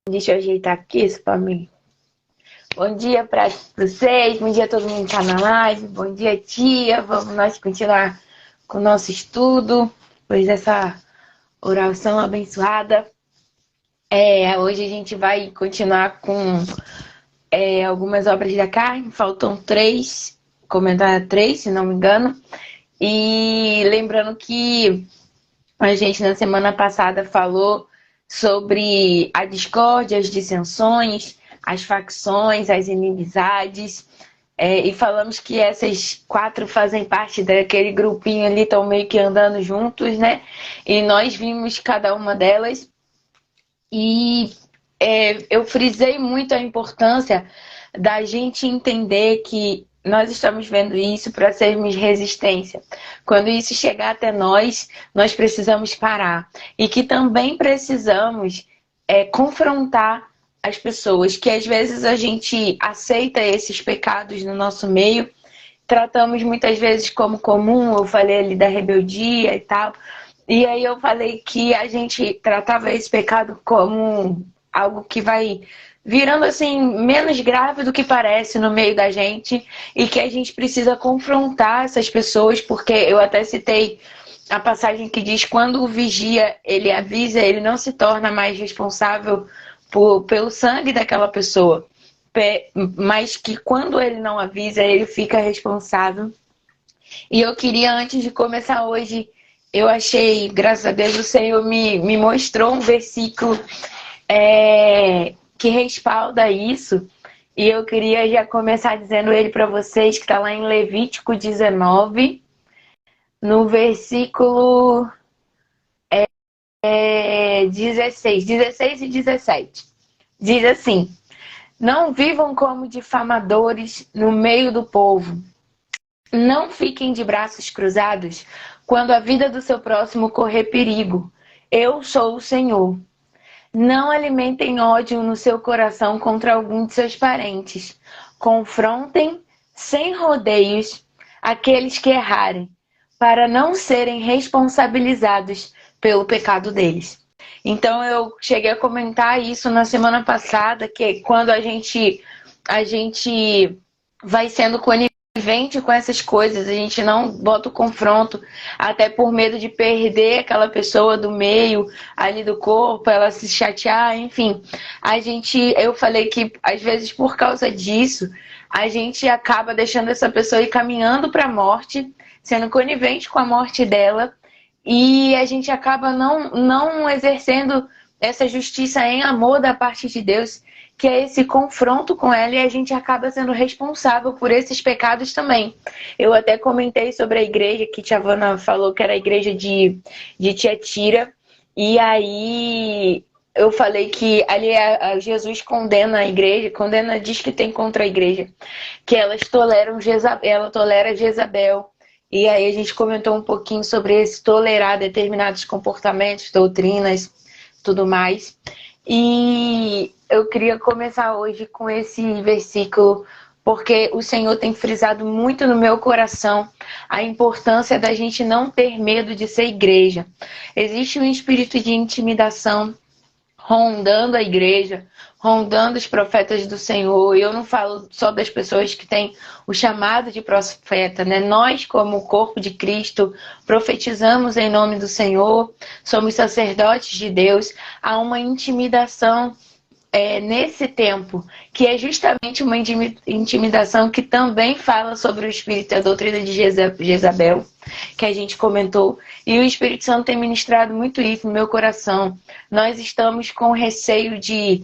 Deixa eu ajeitar aqui isso pra mim. Bom dia para vocês, bom dia a todo mundo que tá na live, bom dia, tia. Vamos nós continuar com o nosso estudo, pois essa oração abençoada. Hoje a gente vai continuar com algumas obras da carne, faltam 3, comentar 3, se não me engano. E lembrando que a gente na semana passada falou sobre a discórdia, as dissensões, as facções, as inimizades, e falamos que essas 4 fazem parte daquele grupinho ali, estão meio que andando juntos, né? E nós vimos cada uma delas e eu frisei muito a importância da gente entender que nós estamos vendo isso para sermos resistência. Quando isso chegar até nós, nós precisamos parar. E que também precisamos confrontar as pessoas, que às vezes a gente aceita esses pecados no nosso meio, tratamos muitas vezes como comum, eu falei ali da rebeldia e tal, e aí eu falei que a gente tratava esse pecado como algo que vai virando assim menos grave do que parece no meio da gente e que a gente precisa confrontar essas pessoas, porque eu até citei a passagem que diz: quando o vigia ele avisa, ele não se torna mais responsável pelo sangue daquela pessoa, mas que quando ele não avisa, ele fica responsável. E eu queria, antes de começar hoje, eu achei, graças a Deus, o Senhor me mostrou um versículo que respalda isso. E eu queria já começar dizendo ele para vocês, que está lá em Levítico 19, no versículo 16 e 17. Diz assim: não vivam como difamadores no meio do povo. Não fiquem de braços cruzados quando a vida do seu próximo correr perigo. Eu sou o Senhor. Não alimentem ódio no seu coração contra algum de seus parentes. Confrontem, sem rodeios, aqueles que errarem, para não serem responsabilizados pelo pecado deles. Então eu cheguei a comentar isso na semana passada, que quando a gente vai sendo conivente com essas coisas, a gente não bota o confronto, até por medo de perder aquela pessoa do meio ali do corpo, ela se chatear, enfim. Eu falei que às vezes por causa disso, a gente acaba deixando essa pessoa ir caminhando para a morte, sendo conivente com a morte dela, e a gente acaba não exercendo essa justiça em amor da parte de Deus, que é esse confronto com ela, e a gente acaba sendo responsável por esses pecados também. Eu até comentei sobre a igreja, que Tiavana falou que era a igreja de Tiatira, e aí eu falei que ali Jesus condena a igreja, diz que tem contra a igreja, que ela tolera Jezabel. E aí a gente comentou um pouquinho sobre esse tolerar determinados comportamentos, doutrinas, tudo mais. E eu queria começar hoje com esse versículo, porque o Senhor tem frisado muito no meu coração a importância da gente não ter medo de ser igreja. Existe um espírito de intimidação rondando a igreja, rondando os profetas do Senhor. E eu não falo só das pessoas que têm o chamado de profeta, né? Nós, como corpo de Cristo, profetizamos em nome do Senhor, somos sacerdotes de Deus. Há uma intimidação nesse tempo, que é justamente uma intimidação que também fala sobre o espírito, a doutrina de Jezabel, que a gente comentou, e o Espírito Santo tem ministrado muito isso no meu coração. Nós estamos com receio de,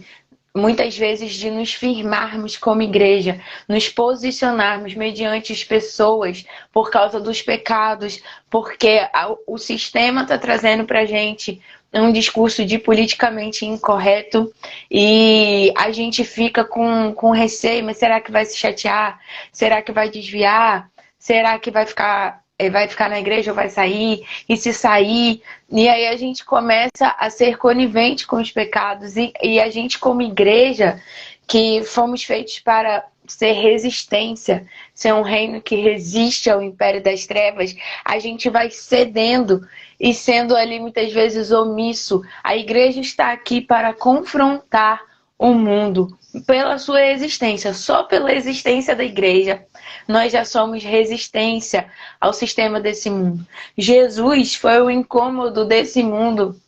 muitas vezes, de nos firmarmos como igreja, nos posicionarmos mediante as pessoas por causa dos pecados, porque o sistema está trazendo para a gente um discurso de politicamente incorreto e a gente fica com receio, mas será que vai se chatear? Será que vai desviar? Será que vai ficar na igreja ou vai sair? E se sair? E aí a gente começa a ser conivente com os pecados e a gente, como igreja, que fomos feitos para ser resistência, ser um reino que resiste ao império das trevas, a gente vai cedendo e sendo ali muitas vezes omisso. A igreja está aqui para confrontar o mundo pela sua existência. Só pela existência da igreja, nós já somos resistência ao sistema desse mundo. Jesus foi o incômodo desse mundo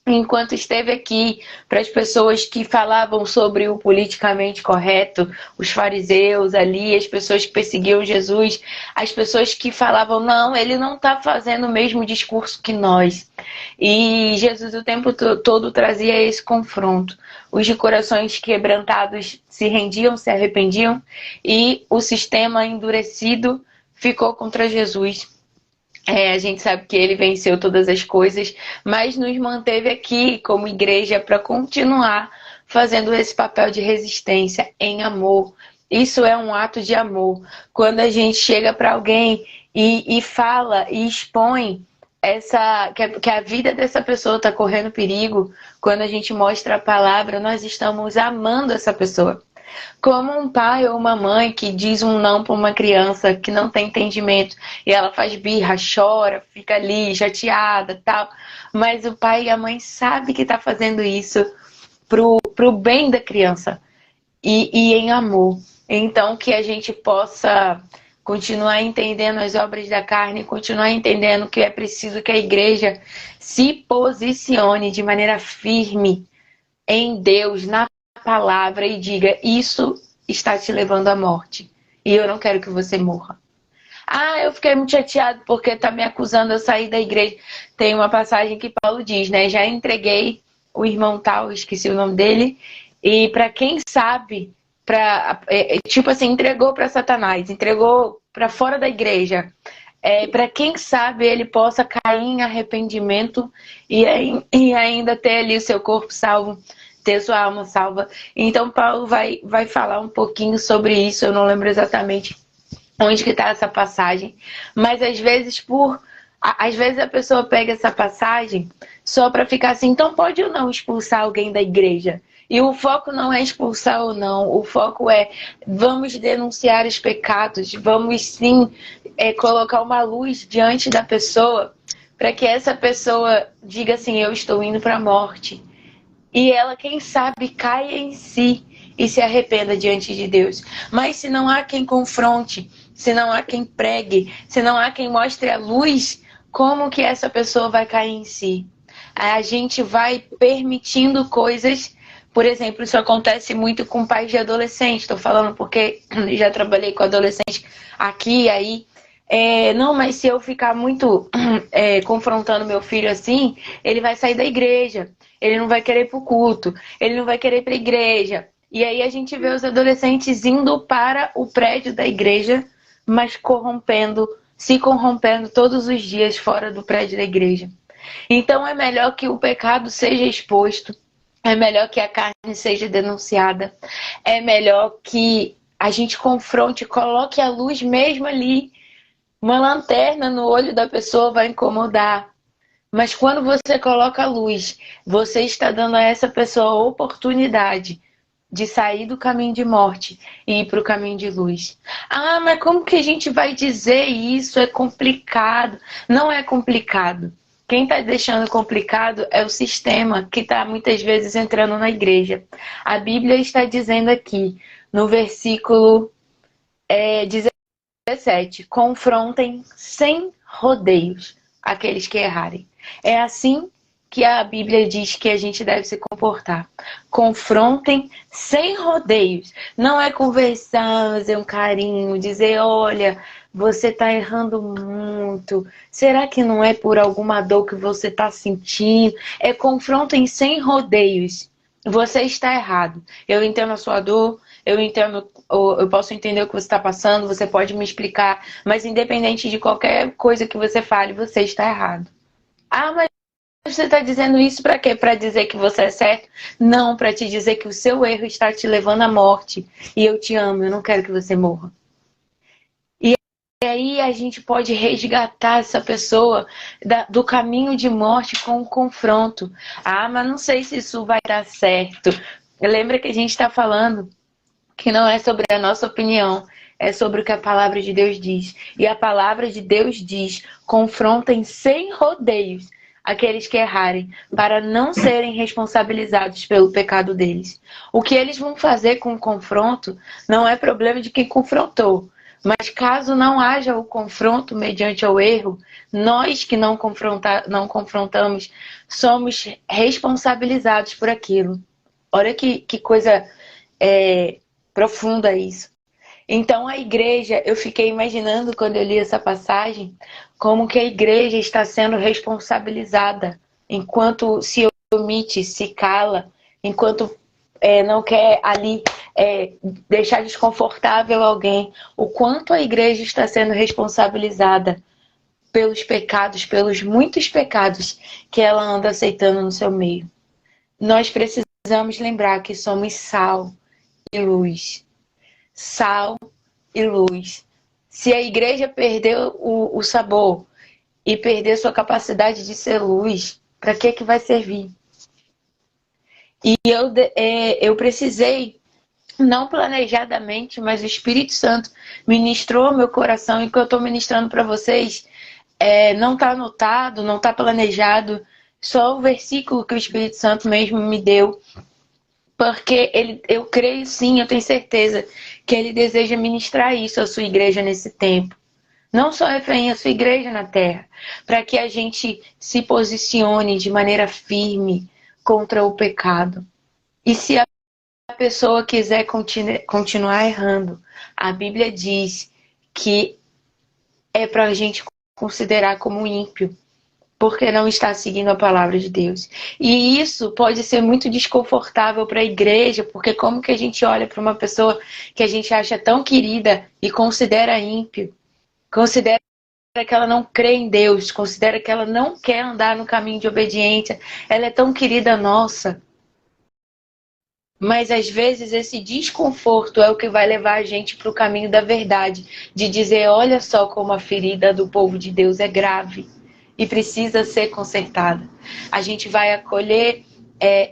enquanto esteve aqui, para as pessoas que falavam sobre o politicamente correto, os fariseus ali, as pessoas que perseguiam Jesus, as pessoas que falavam, não, ele não está fazendo o mesmo discurso que nós. E Jesus o tempo todo trazia esse confronto. Os de corações quebrantados se rendiam, se arrependiam, e o sistema endurecido ficou contra Jesus. A gente sabe que ele venceu todas as coisas, mas nos manteve aqui como igreja para continuar fazendo esse papel de resistência em amor. Isso é um ato de amor. Quando a gente chega para alguém e fala e expõe que a vida dessa pessoa está correndo perigo, quando a gente mostra a palavra, nós estamos amando essa pessoa. Como um pai ou uma mãe que diz um não para uma criança que não tem entendimento e ela faz birra, chora, fica ali chateada, tal, mas o pai e a mãe sabem que está fazendo isso pro bem da criança e em amor. Então que a gente possa continuar entendendo as obras da carne, continuar entendendo que é preciso que a igreja se posicione de maneira firme em Deus, na palavra, e diga, isso está te levando à morte. E eu não quero que você morra. Ah, eu fiquei muito chateado porque está me acusando de eu sair da igreja. Tem uma passagem que Paulo diz, né? Já entreguei o irmão tal, esqueci o nome dele. E para quem sabe, tipo assim, entregou para Satanás, entregou para fora da igreja. Para quem sabe ele possa cair em arrependimento e ainda ter ali o seu corpo salvo, ter sua alma salva. Então Paulo vai falar um pouquinho sobre isso. Eu não lembro exatamente onde que está essa passagem, mas às vezes a pessoa pega essa passagem só para ficar assim, então pode ou não expulsar alguém da igreja? E o foco não é expulsar ou não, o foco é vamos denunciar os pecados, vamos sim colocar uma luz diante da pessoa para que essa pessoa diga assim, eu estou indo para a morte. E ela, quem sabe, caia em si e se arrependa diante de Deus. Mas se não há quem confronte, se não há quem pregue, se não há quem mostre a luz, como que essa pessoa vai cair em si? A gente vai permitindo coisas, por exemplo, isso acontece muito com pais de adolescentes. Estou falando porque já trabalhei com adolescente aqui e aí. Não, mas se eu ficar muito confrontando meu filho assim, ele vai sair da igreja. Ele não vai querer ir pro culto, ele não vai querer ir para a igreja. E aí a gente vê os adolescentes indo para o prédio da igreja, mas se corrompendo todos os dias fora do prédio da igreja. Então é melhor que o pecado seja exposto, é melhor que a carne seja denunciada, é melhor que a gente confronte, coloque a luz mesmo ali. Uma lanterna no olho da pessoa vai incomodar. Mas quando você coloca a luz, você está dando a essa pessoa a oportunidade de sair do caminho de morte e ir para o caminho de luz. Ah, mas como que a gente vai dizer isso? É complicado. Não é complicado. Quem está deixando complicado é o sistema que está muitas vezes entrando na igreja. A Bíblia está dizendo aqui, no versículo 17, confrontem sem rodeios aqueles que errarem. É assim que a Bíblia diz que a gente deve se comportar. Confrontem sem rodeios. Não é conversar, fazer um carinho, dizer, olha, você está errando muito. Será que não é por alguma dor que você está sentindo? Confrontem sem rodeios. Você está errado. Eu entendo a sua dor, eu posso entender o que você está passando, você pode me explicar, mas independente de qualquer coisa que você fale, você está errado. Ah, mas você está dizendo isso para quê? Para dizer que você é certo? Não, para te dizer que o seu erro está te levando à morte. E eu te amo, eu não quero que você morra. E aí a gente pode resgatar essa pessoa do caminho de morte com um confronto. Ah, mas não sei se isso vai dar certo. Lembra que a gente está falando que não é sobre a nossa opinião, é sobre o que a palavra de Deus diz. E a palavra de Deus diz, confrontem sem rodeios aqueles que errarem, para não serem responsabilizados pelo pecado deles. O que eles vão fazer com o confronto não é problema de quem confrontou. Mas caso não haja o confronto mediante o erro, nós que não confrontamos somos responsabilizados por aquilo. Olha que coisa profunda isso. Então a igreja, eu fiquei imaginando quando eu li essa passagem, como que a igreja está sendo responsabilizada enquanto se omite, se cala, enquanto não quer ali deixar desconfortável alguém. O quanto a igreja está sendo responsabilizada pelos pecados, pelos muitos pecados que ela anda aceitando no seu meio. Nós precisamos lembrar que somos sal e luz. Sal e luz. Se a igreja perder o sabor e perder sua capacidade de ser luz, para que vai servir? E eu precisei, não planejadamente, mas o Espírito Santo ministrou meu coração, e o que eu estou ministrando para vocês não está anotado, não está planejado, só o versículo que o Espírito Santo mesmo me deu. Porque eu creio sim, eu tenho certeza que ele deseja ministrar isso à sua igreja nesse tempo. Não só Efraim, a sua igreja na terra. Para que a gente se posicione de maneira firme contra o pecado. E se a pessoa quiser continuar errando, a Bíblia diz que é para a gente considerar como ímpio, porque não está seguindo a palavra de Deus. E isso pode ser muito desconfortável para a igreja, porque como que a gente olha para uma pessoa que a gente acha tão querida e considera ímpio, considera que ela não crê em Deus, considera que ela não quer andar no caminho de obediência, ela é tão querida nossa. Mas às vezes esse desconforto é o que vai levar a gente para o caminho da verdade, de dizer, olha só como a ferida do povo de Deus é grave e precisa ser consertada. A gente vai acolher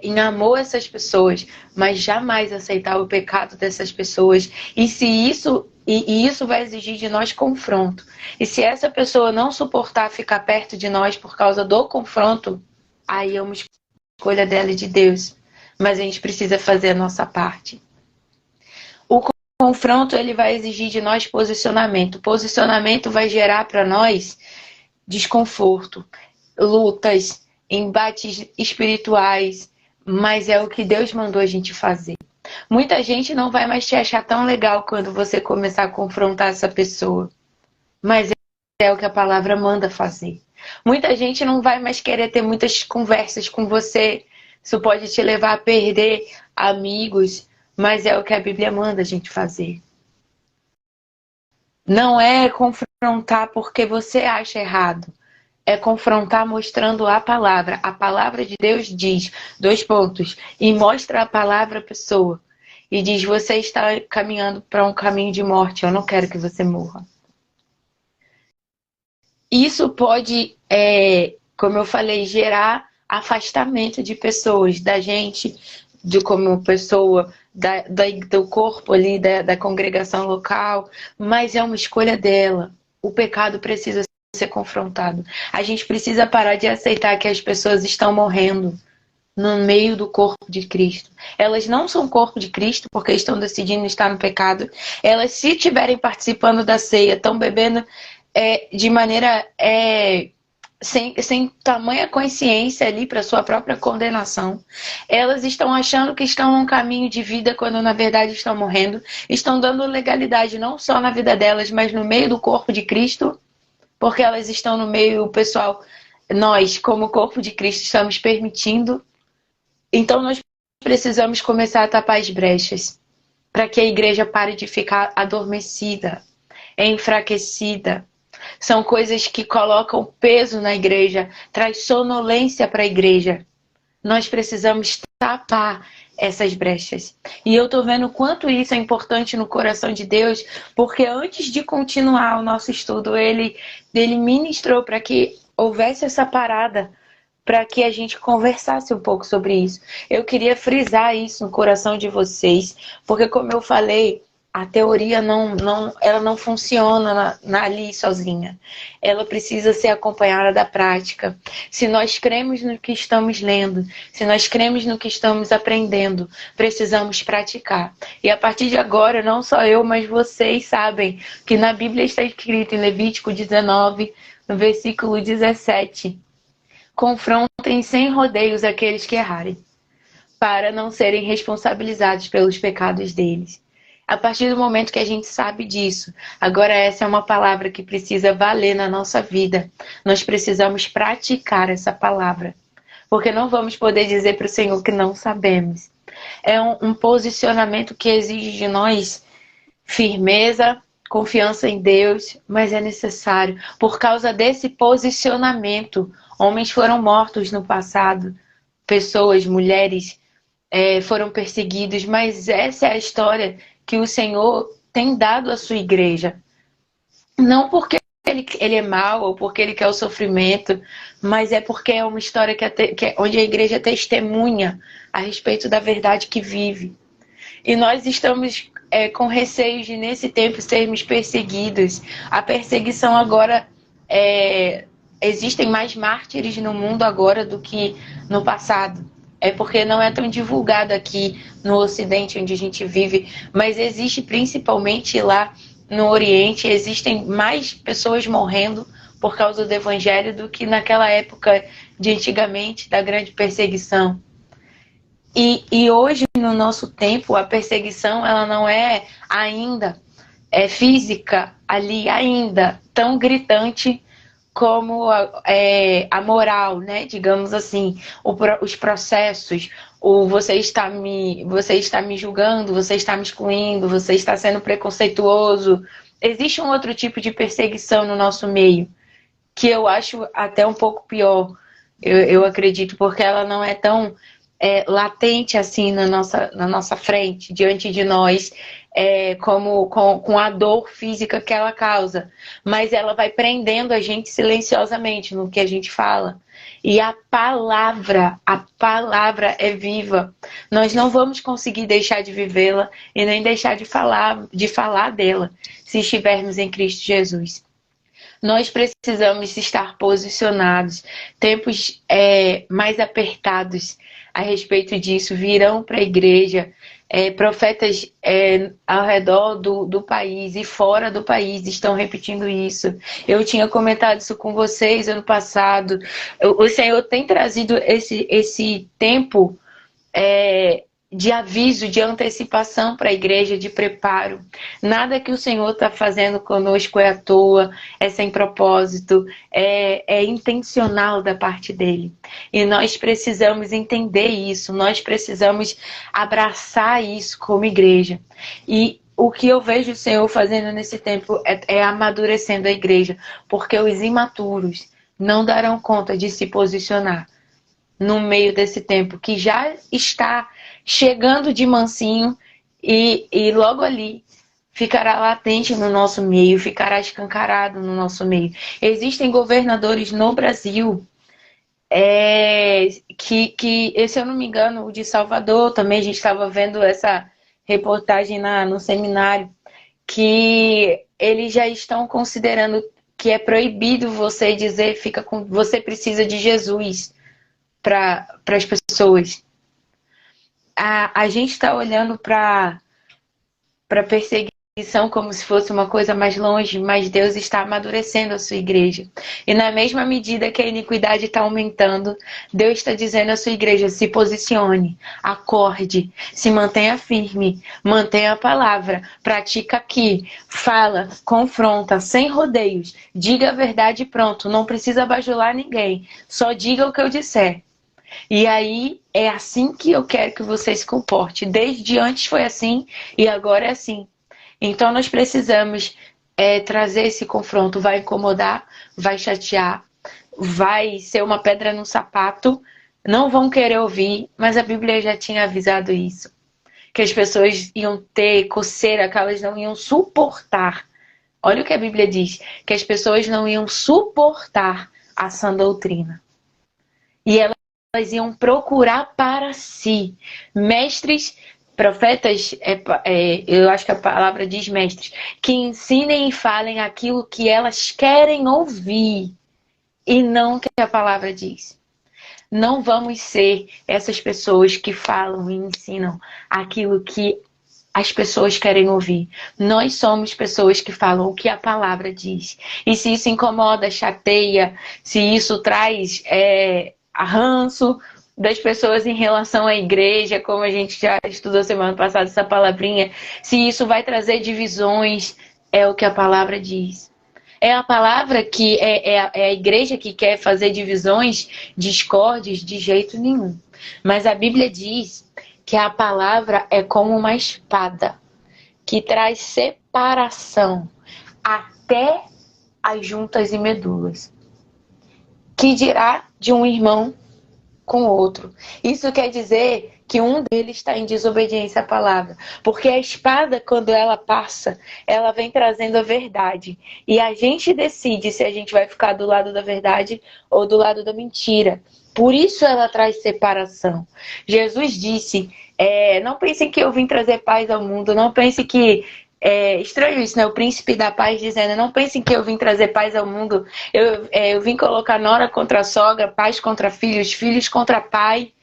em amor essas pessoas, mas jamais aceitar o pecado dessas pessoas. E isso vai exigir de nós confronto. E se essa pessoa não suportar ficar perto de nós por causa do confronto, aí é uma escolha dela e de Deus. Mas a gente precisa fazer a nossa parte. O confronto ele vai exigir de nós posicionamento. O posicionamento vai gerar para nós desconforto, lutas, embates espirituais, mas é o que Deus mandou a gente fazer. Muita gente não vai mais te achar tão legal quando você começar a confrontar essa pessoa, mas é o que a palavra manda fazer. Muita gente não vai mais querer ter muitas conversas com você. Isso pode te levar a perder amigos, mas é o que a Bíblia manda a gente fazer. Não é confrontar porque você acha errado. É confrontar mostrando a palavra. A palavra de Deus diz, 2 pontos, e mostra a palavra à pessoa. E diz, você está caminhando para um caminho de morte, eu não quero que você morra. Isso pode, como eu falei, gerar afastamento de pessoas, da gente, como pessoa, do corpo ali, da congregação local, mas é uma escolha dela. O pecado precisa ser confrontado. A gente precisa parar de aceitar que as pessoas estão morrendo no meio do corpo de Cristo. Elas não são corpo de Cristo porque estão decidindo estar no pecado. Elas, se estiverem participando da ceia, estão bebendo de maneira sem tamanha consciência ali para sua própria condenação. Elas estão achando que estão num caminho de vida quando na verdade estão morrendo. Estão dando legalidade não só na vida delas, mas no meio do corpo de Cristo, porque elas estão no meio, o pessoal, nós como corpo de Cristo estamos permitindo. Então nós precisamos começar a tapar as brechas para que a igreja pare de ficar adormecida, enfraquecida. São coisas que colocam peso na igreja, traz sonolência para a igreja. Nós precisamos tapar essas brechas. E eu estou vendo o quanto isso é importante no coração de Deus, porque antes de continuar o nosso estudo, ele ministrou para que houvesse essa parada, para que a gente conversasse um pouco sobre isso. Eu queria frisar isso no coração de vocês, porque como eu falei, a teoria ela não funciona ali sozinha. Ela precisa ser acompanhada da prática. Se nós cremos no que estamos lendo, se nós cremos no que estamos aprendendo, precisamos praticar. E a partir de agora, não só eu, mas vocês sabem que na Bíblia está escrito em Levítico 19, no versículo 17: confrontem sem rodeios aqueles que errarem, para não serem responsabilizados pelos pecados deles. A partir do momento que a gente sabe disso, agora essa é uma palavra que precisa valer na nossa vida. Nós precisamos praticar essa palavra, porque não vamos poder dizer para o Senhor que não sabemos. É um posicionamento que exige de nós firmeza, confiança em Deus, mas é necessário. Por causa desse posicionamento, homens foram mortos no passado, pessoas, mulheres foram perseguidos, mas essa é a história que o Senhor tem dado à sua igreja. Não porque ele é mau ou porque ele quer o sofrimento, mas é porque é uma história onde a igreja testemunha a respeito da verdade que vive. E nós estamos com receio de, nesse tempo, sermos perseguidos. A perseguição agora... existem mais mártires no mundo agora do que no passado. É porque não é tão divulgado aqui no Ocidente, onde a gente vive, mas existe principalmente lá no Oriente, existem mais pessoas morrendo por causa do Evangelho do que naquela época de antigamente, da grande perseguição. E hoje, no nosso tempo, a perseguição ela não é ainda física ali, ainda tão gritante como a moral, né? Digamos assim, os processos, você está me julgando, você está me excluindo, você está sendo preconceituoso. Existe um outro tipo de perseguição no nosso meio, que eu acho até um pouco pior, eu acredito, porque ela não é tão latente assim na nossa frente, diante de nós, com a dor física que ela causa. Mas ela vai prendendo a gente silenciosamente no que a gente fala. E a palavra é viva. Nós não vamos conseguir deixar de vivê-la e nem deixar de falar dela, se estivermos em Cristo Jesus. Nós precisamos estar posicionados. Tempos mais apertados a respeito disso virão para a igreja. Profetas ao redor do país e fora do país estão repetindo isso. Eu tinha comentado isso com vocês ano passado. O Senhor tem trazido esse tempo de aviso, de antecipação para a igreja, de preparo. Nada que o Senhor está fazendo conosco é à toa, é sem propósito, é intencional da parte dele. E nós precisamos entender isso, nós precisamos abraçar isso como igreja. E o que eu vejo o Senhor fazendo nesse tempo é amadurecendo a igreja, porque os imaturos não darão conta de se posicionar no meio desse tempo que já está chegando de mansinho e logo ali ficará latente no nosso meio, ficará escancarado no nosso meio. Existem governadores no Brasil que, se eu não me engano, o de Salvador também, a gente estava vendo essa reportagem no seminário, que eles já estão considerando que é proibido você dizer, você precisa de Jesus para as pessoas. A gente está olhando para perseguição como se fosse uma coisa mais longe, mas Deus está amadurecendo a sua igreja. E na mesma medida que a iniquidade está aumentando, Deus está dizendo à sua igreja: se posicione, acorde, se mantenha firme, mantenha a palavra, pratica aqui, fala, confronta, sem rodeios, diga a verdade e pronto, não precisa bajular ninguém, só diga o que eu disser. E aí, é assim que eu quero que você se comporte. Desde antes foi assim e agora é assim. Então, nós precisamos trazer esse confronto. Vai incomodar, vai chatear, vai ser uma pedra no sapato. Não vão querer ouvir, mas a Bíblia já tinha avisado isso. Que as pessoas iam ter coceira, que elas não iam suportar. Olha o que a Bíblia diz. Que as pessoas não iam suportar a sã doutrina. E elas iam procurar para si mestres Profetas, eu acho que a palavra diz mestres, que ensinem e falem aquilo que elas querem ouvir e não o que a palavra diz. Não vamos ser essas pessoas que falam e ensinam aquilo que as pessoas querem ouvir. Nós somos pessoas que falam o que a palavra diz. E se isso incomoda, chateia, se isso traz ranço das pessoas em relação à igreja, como a gente já estudou semana passada essa palavrinha, se isso vai trazer divisões, é o que a palavra diz. É a palavra que é a igreja que quer fazer divisões, discórdias, de jeito nenhum. Mas a Bíblia diz que a palavra é como uma espada que traz separação até as juntas e medulas. Que dirá de um irmão com o outro? Isso quer dizer que um deles está em desobediência à palavra. Porque a espada, quando ela passa, ela vem trazendo a verdade. E a gente decide se a gente vai ficar do lado da verdade ou do lado da mentira. Por isso ela traz separação. Jesus disse, não pensem que eu vim trazer paz ao mundo, não pensem que... É estranho isso, né? O príncipe da paz dizendo, não pensem que eu vim trazer paz ao mundo, eu vim colocar nora contra sogra, pais contra filhos, filhos contra pai.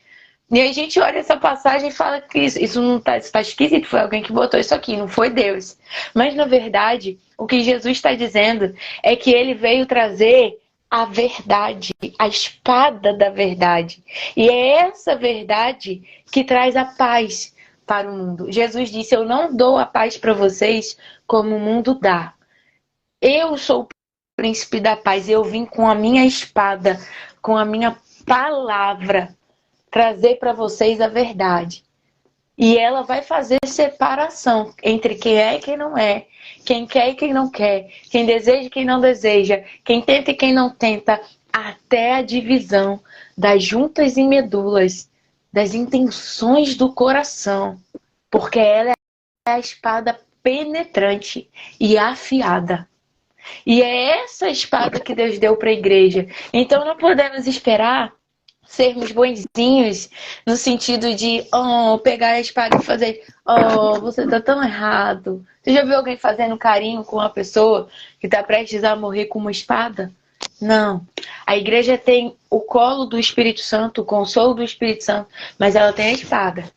E a gente olha essa passagem e fala que isso não tá esquisito, foi alguém que botou isso aqui, não foi Deus. Mas na verdade, o que Jesus está dizendo é que ele veio trazer a verdade, a espada da verdade. E é essa verdade que traz a paz para o mundo. Jesus disse, eu não dou a paz para vocês como o mundo dá. Eu sou o príncipe da paz, eu vim com a minha espada, com a minha palavra, trazer para vocês a verdade. E ela vai fazer separação entre quem é e quem não é, quem quer e quem não quer, quem deseja e quem não deseja, quem tenta e quem não tenta, até a divisão das juntas e medulas, das intenções do coração, porque ela é a espada penetrante e afiada. E é essa espada que Deus deu para a igreja. Então não podemos esperar sermos bonzinhos no sentido de pegar a espada e fazer você tá tão errado. Você já viu alguém fazendo carinho com uma pessoa que está prestes a morrer com uma espada? Não. A igreja tem o colo do Espírito Santo, o consolo do Espírito Santo, mas ela tem a espada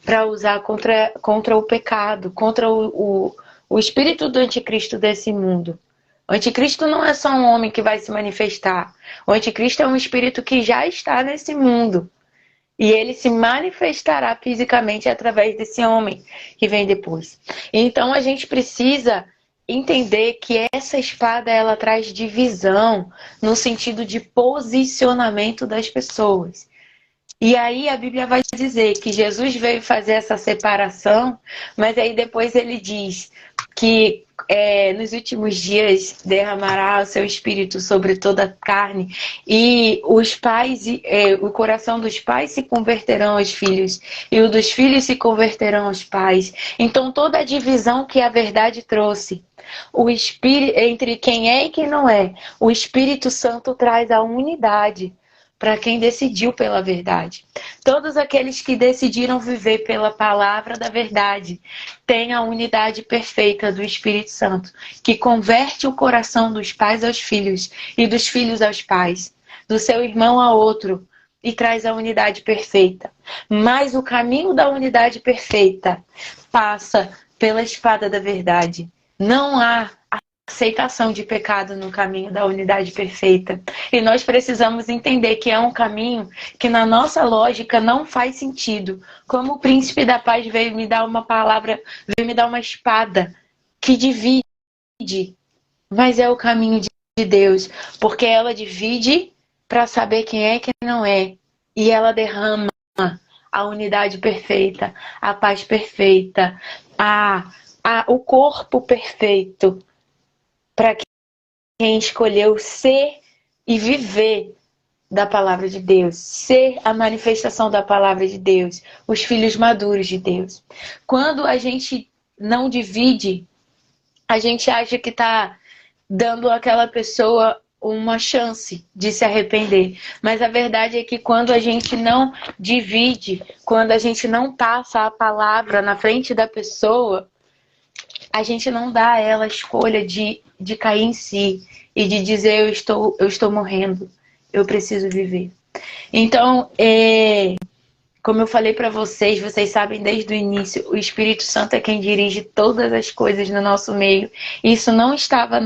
para usar contra o pecado, contra o espírito do anticristo desse mundo. O anticristo não é só um homem que vai se manifestar. O anticristo é um espírito que já está nesse mundo. E ele se manifestará fisicamente através desse homem que vem depois. Então a gente precisa entender que essa espada ela traz divisão no sentido de posicionamento das pessoas. E aí a Bíblia vai dizer que Jesus veio fazer essa separação, mas aí depois ele diz que nos últimos dias derramará o seu espírito sobre toda a carne e os pais, o coração dos pais se converterão aos filhos e o dos filhos se converterão aos pais. Então toda a divisão que a verdade trouxe, o espírito entre quem é e quem não é, o Espírito Santo traz a unidade para quem decidiu pela verdade. Todos aqueles que decidiram viver pela palavra da verdade têm a unidade perfeita do Espírito Santo, que converte o coração dos pais aos filhos e dos filhos aos pais, do seu irmão a outro, e traz a unidade perfeita. Mas o caminho da unidade perfeita passa pela espada da verdade. Não há aceitação de pecado no caminho da unidade perfeita. E nós precisamos entender que é um caminho que na nossa lógica não faz sentido. Como o príncipe da paz veio me dar uma palavra, veio me dar uma espada que divide. Mas é o caminho de Deus, porque ela divide para saber quem é e quem não é. E ela derrama a unidade perfeita, a paz perfeita, o corpo perfeito, para quem escolheu ser e viver da palavra de Deus, ser a manifestação da palavra de Deus, os filhos maduros de Deus. Quando a gente não divide, a gente acha que está dando àquela pessoa uma chance de se arrepender. Mas a verdade é que quando a gente não divide, quando a gente não passa a palavra na frente da pessoa, a gente não dá a ela a escolha de cair em si e de dizer eu estou morrendo, eu preciso viver. Então, como eu falei para vocês, vocês sabem desde o início, o Espírito Santo é quem dirige todas as coisas no nosso meio. Isso não estava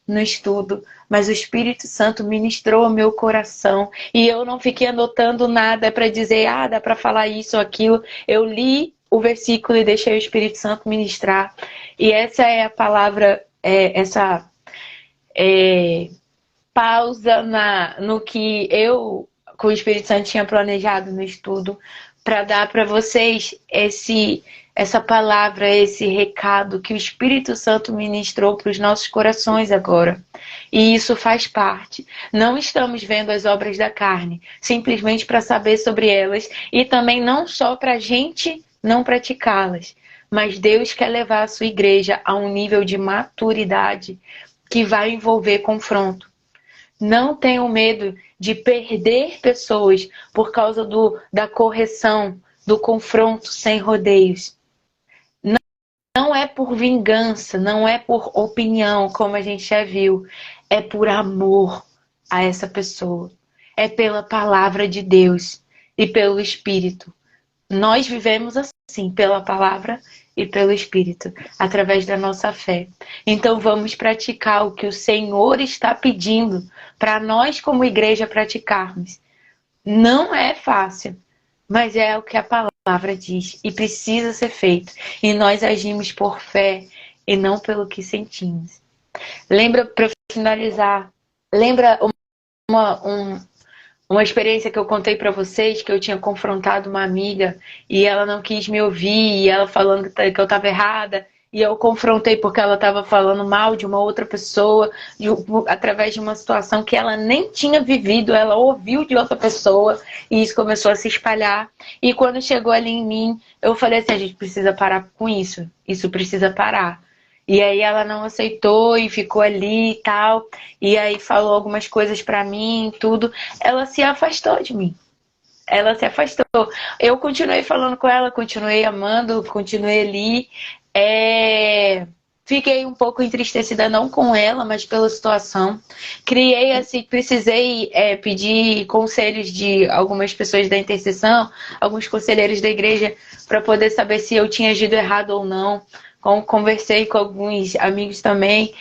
no estudo, mas o Espírito Santo ministrou ao meu coração. E eu não fiquei anotando nada para dizer, dá para falar isso ou aquilo. Eu li o versículo e deixei o Espírito Santo ministrar. E essa é a palavra, essa pausa no que eu, com o Espírito Santo, tinha planejado no estudo, para dar para vocês essa palavra, esse recado que o Espírito Santo ministrou para os nossos corações agora. E isso faz parte. Não estamos vendo as obras da carne, simplesmente para saber sobre elas, e também não só para a gente não praticá-las, mas Deus quer levar a sua igreja a um nível de maturidade que vai envolver confronto. Não tenham medo de perder pessoas por causa da correção, do confronto sem rodeios. Não é por vingança, não é por opinião, como a gente já viu. É por amor a essa pessoa. É pela palavra de Deus e pelo Espírito. Nós vivemos assim, pela palavra e pelo Espírito, através da nossa fé. Então vamos praticar o que o Senhor está pedindo para nós como igreja praticarmos. Não é fácil, mas é o que a palavra diz e precisa ser feito. E nós agimos por fé e não pelo que sentimos. Lembra, para finalizar, lembra uma experiência que eu contei para vocês, que eu tinha confrontado uma amiga e ela não quis me ouvir, e ela falando que eu estava errada, e eu confrontei porque ela estava falando mal de uma outra pessoa, através de uma situação que ela nem tinha vivido, ela ouviu de outra pessoa, e isso começou a se espalhar. E quando chegou ali em mim, eu falei assim, a gente precisa parar com isso precisa parar. E aí ela não aceitou e ficou ali e tal. E aí falou algumas coisas pra mim, tudo. Ela se afastou de mim. Ela se afastou. Eu continuei falando com ela, continuei amando, continuei ali. Fiquei um pouco entristecida, não com ela, mas pela situação. Criei assim, precisei pedir conselhos de algumas pessoas da intercessão, alguns conselheiros da igreja, para poder saber se eu tinha agido errado ou não. Conversei com alguns amigos também.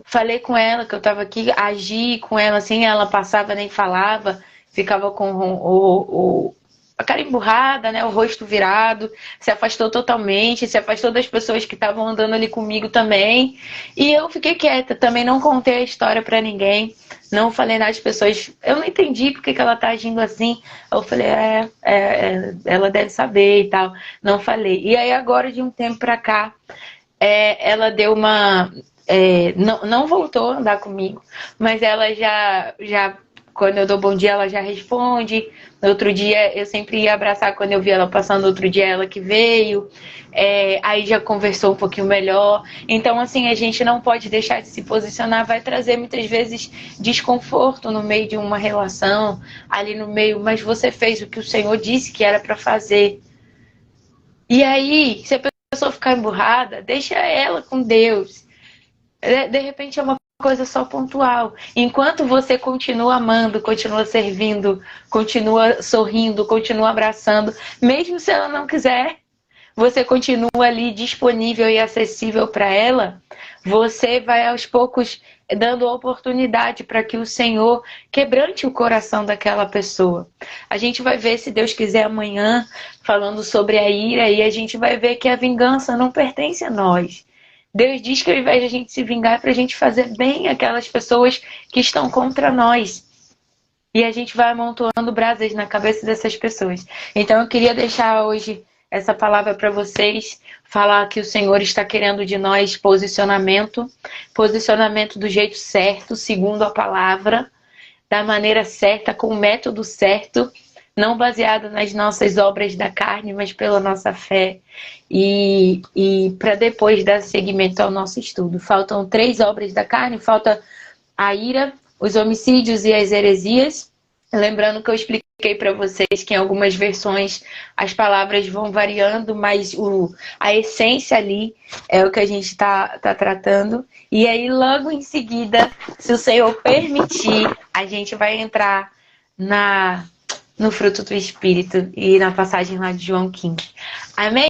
Falei com ela que eu estava aqui, agi com ela assim, ela passava, nem falava, ficava com a cara emburrada, né, o rosto virado, se afastou totalmente, se afastou das pessoas que estavam andando ali comigo também. E eu fiquei quieta, também não contei a história para ninguém, não falei nada, as pessoas, eu não entendi porque que ela tá agindo assim. Eu falei, ela deve saber e tal, não falei. E aí agora, de um tempo pra cá, ela deu uma... não voltou a andar comigo, mas ela já quando eu dou bom dia, ela já responde. No outro dia, eu sempre ia abraçar quando eu vi ela passando. Outro dia, ela que veio. Aí já conversou um pouquinho melhor. Então, assim, a gente não pode deixar de se posicionar. Vai trazer, muitas vezes, desconforto no meio de uma relação, ali no meio. Mas você fez o que o Senhor disse que era para fazer. E aí, se a pessoa ficar emburrada, deixa ela com Deus. De repente, é uma coisa só pontual. Enquanto você continua amando, continua servindo, continua sorrindo, continua abraçando, mesmo se ela não quiser, você continua ali disponível e acessível para ela, você vai aos poucos dando oportunidade para que o Senhor quebrante o coração daquela pessoa. A gente vai ver, se Deus quiser, amanhã, falando sobre a ira, e a gente vai ver que a vingança não pertence a nós. Deus diz que ao invés de a gente se vingar, é para a gente fazer bem aquelas pessoas que estão contra nós. E a gente vai amontoando brasas na cabeça dessas pessoas. Então eu queria deixar hoje essa palavra para vocês, falar que o Senhor está querendo de nós posicionamento do jeito certo, segundo a palavra, da maneira certa, com o método certo, não baseado nas nossas obras da carne, mas pela nossa fé. E para depois dar seguimento ao nosso estudo. Faltam 3 obras da carne, falta a ira, os homicídios e as heresias. Lembrando que eu expliquei para vocês que em algumas versões as palavras vão variando, mas a essência ali é o que a gente está tratando. E aí, logo em seguida, se o Senhor permitir, a gente vai entrar no fruto do Espírito e na passagem lá de João 15. Amém?